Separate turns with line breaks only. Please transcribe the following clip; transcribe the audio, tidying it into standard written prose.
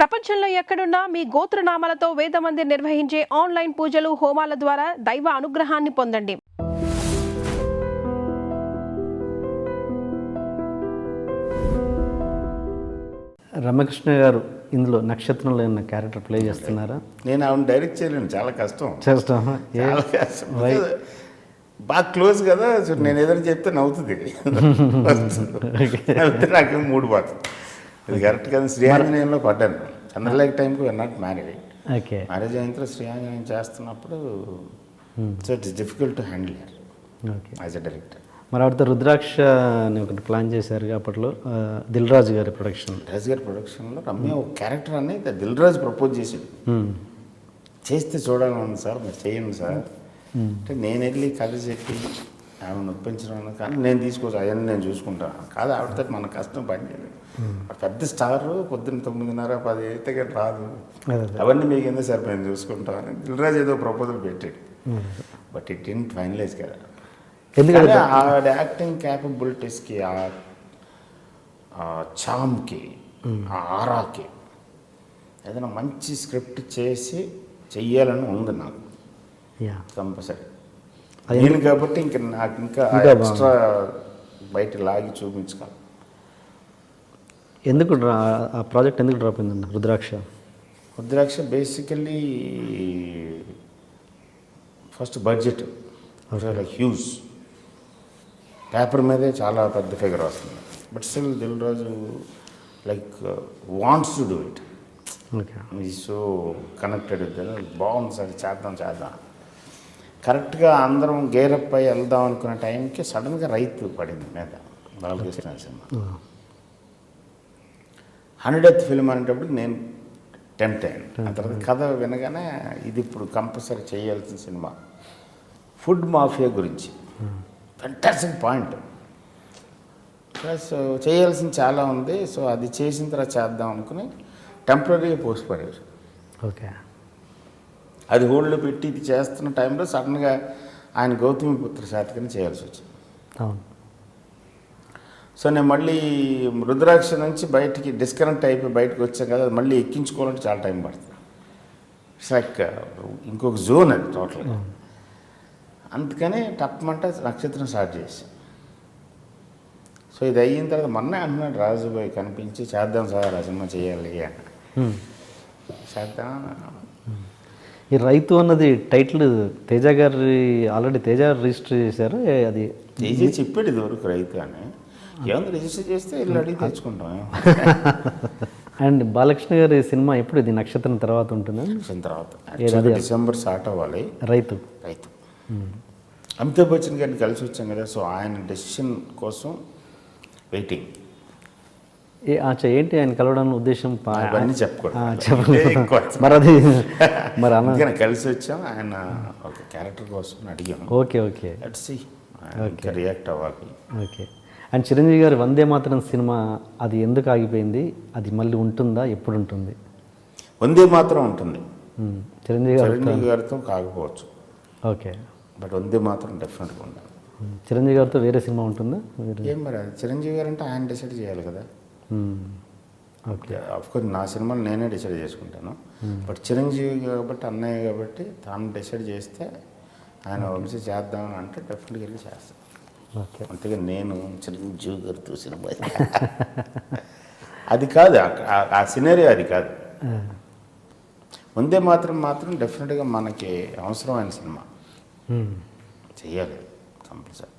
ప్రపంచంలో ఎక్కడున్నా మీ గోత్రనామాలతో వేదమందిర్ నిర్వహించే ఆన్లైన్ పూజలు హోమాల ద్వారా దైవ అనుగ్రహాన్ని పొందండి.
రమకృష్ణ గారు ఇందులో నక్షత్రంలో ఉన్న క్యారెక్టర్ ప్లే చేస్తున్నారా?
నేను ఆవిడ డైరెక్ట్ చేయలేను, చాలా కష్టం.
చేస్తామా?
చాలా కష్టం. బాగా క్లోజ్ కదా, సో నేను ఏదైనా చెప్తే నవ్వుతుంది. నవ్వుతే నాకేం మూడు పోతుంది. ఇది కరెక్ట్ కదా. శ్రీఆంజనేయంలో పడ్డాను. చంద్రలేఖ టైంకి నాట్ మ్యారీడ్.
ఓకే.
మ్యారేజ్ అయిన తర్వాత శ్రీఆంజనేయం చేస్తున్నప్పుడు so it's difficult to handle
okay
as a director.
మరి ఆవిడతో రుద్రాక్ష అని ఒకటి ప్లాన్ చేశారు అప్పట్లో, దిల్ రాజు గారి ప్రొడక్షన్.
రాజు గారి ప్రొడక్షన్లో రమ్య ఒక క్యారెక్టర్ అనేది దిల్ రాజు ప్రపోజ్ చేసాడు. చేస్తే చూడాలని సార్, మీరు చేయండి సార్ అంటే నేను వెళ్ళి కథ చెప్పి ఆమె నొప్పించడం, కానీ నేను తీసుకోవచ్చు అవన్నీ నేను చూసుకుంటాను. కాదు ఆవిడతో మన కష్టం పని చేయలేదు. పెద్ద స్టార్ పొద్దున్న 9:30 10 అయితే కానీ రాదు, అవన్నీ మీకు ఎందుకు సార్ మేము చూసుకుంటామని దిల్ రాజు ఏదో ప్రపోజల్ పెట్టాడు. బట్ ఇట్ ఇన్ ఫైనలైజ్ కదా. ఎందుకంటే ఆ యాక్టింగ్ క్యాపబిలిటీస్కి, ఆ చామ్కి, ఆ ఆరాకి ఏదైనా మంచి స్క్రిప్ట్ చేసి చెయ్యాలని ఉంది నాకు కంపల్సరీ. నేను కాబట్టి ఇంక నాకు ఇంకా ఎక్స్ట్రా బయట లాగి చూపించగలను.
ఎందుకు ఆ ప్రాజెక్ట్ ఎందుకు డ్రాప్ అయిందండి Rudraksha?
Rudraksha basically first budget huge, paper మీదే చాలా పెద్ద ఫిగర్ వస్తుంది. But still Dil Raju like wants to do it.
Okay.
ఈ సో కనెక్టెడ్ బాగుంది సార్, చేద్దాం. కరెక్ట్గా అందరం గేరప్ అయి వెళ్దాం అనుకునే టైంకి సడన్గా రైతు పడింది మీద బాలకృష్ణ సినిమా. 100th ఫిల్మ్ అనేటప్పుడు నేను టెంప్ట్ అయ్యాను. ఆ తర్వాత కథ వినగానే ఇది ఇప్పుడు కంపల్సరీ చేయాల్సిన సినిమా, ఫుడ్ మాఫియా గురించి. Fantastic point. ప్లస్ చేయాల్సింది చాలా ఉంది. సో అది చేసిన తర్వాత చేద్దాం అనుకుని టెంపరీగా పోస్ట్ పడేది.
ఓకే.
అది హోల్డ్లో పెట్టి ఇది చేస్తున్న టైంలో సడన్గా ఆయన గౌతమిపుత్ర శాతకర్ణి చేయాల్సి వచ్చింది. సో నేను మళ్ళీ రుద్రాక్ష నుంచి బయటికి డిస్కనెక్ట్ అయిపోయి బయటకు వచ్చాను కదా, అది మళ్ళీ ఎక్కించుకోవాలంటే చాలా టైం పడుతుంది. ఇట్స్ లైక్ ఇంకొక జోన్ అది టోటల్గా. అందుకని తప్పమంటే నక్షత్రం స్టార్ట్ చేశాను. సో ఇది అయిన తర్వాత మొన్నే అంటున్నాడు రాజుబాయ్ కనిపించి, చేద్దాం సార్ ఆ సినిమా చేయాలి అని. చేద్దాం.
ఈ రైతు అన్నది టైటిల్ తేజ గారి ఆల్రెడీ తేజ రిజిస్టర్ చేశారు. అది
తేజ చెప్పాడు ఇదివరకు రైతు అని. ఏమన్నా రిజిస్టర్ చేస్తే ఇల్లు అడిగి తెచ్చుకుంటాం.
అండ్ బాలకృష్ణ గారి సినిమా ఎప్పుడు ఇది నక్షత్రం తర్వాత ఉంటుందా?
తర్వాత డిసెంబర్ స్టార్ట్ అవ్వాలి.
రైతు
అమితాబ్ బచ్చన్ గారిని కలిసి వచ్చాం కదా, సో ఆయన డెసిషన్ కోసం వెయిటింగ్.
ఏంటి ఆయన కలవడానికి ఉద్దేశం?
అవన్నీ చెప్పకూడదు.
మరి
అందుకని కలిసి వచ్చాం. ఆయన ఒక క్యారెక్టర్ కోసం అడిగాం.
ఓకే.
రియాక్ట్ అవ్వాలి.
ఓకే. అండ్ చిరంజీవి గారి వందే మాతరం సినిమా అది ఎందుకు ఆగిపోయింది? అది మళ్ళీ ఉంటుందా? ఎప్పుడు ఉంటుంది?
వందే మాత్రం ఉంటుంది.
చిరంజీవి
గారితో కాకపోవచ్చు.
ఓకే.
బట్ వందే మాత్రం డెఫినెట్గా ఉండాలి.
చిరంజీవి గారితో వేరే సినిమా ఉంటుందా?
ఏం మరి అది చిరంజీవి గారు అంటే ఆయన డిసైడ్ చేయాలి కదా.
ఓకే.
అఫ్కోర్స్ నా సినిమాలు నేనే డిసైడ్ చేసుకుంటాను. బట్ చిరంజీవి కాబట్టి, అన్నయ్య కాబట్టి తాను డిసైడ్ చేస్తే ఆయన వంశీ చేద్దామని అంటే డెఫినెట్గా వెళ్ళి చేస్తాను.
ఓకే.
అంతేగా నేను చిరంజీవి గారితో సినిమా అది కాదు, ఆ సినారియో అది కాదు. వందే మాత్రం డెఫినెట్గా మనకి అవసరమైన సినిమా, చెయ్యాలి కంపల్సరీ.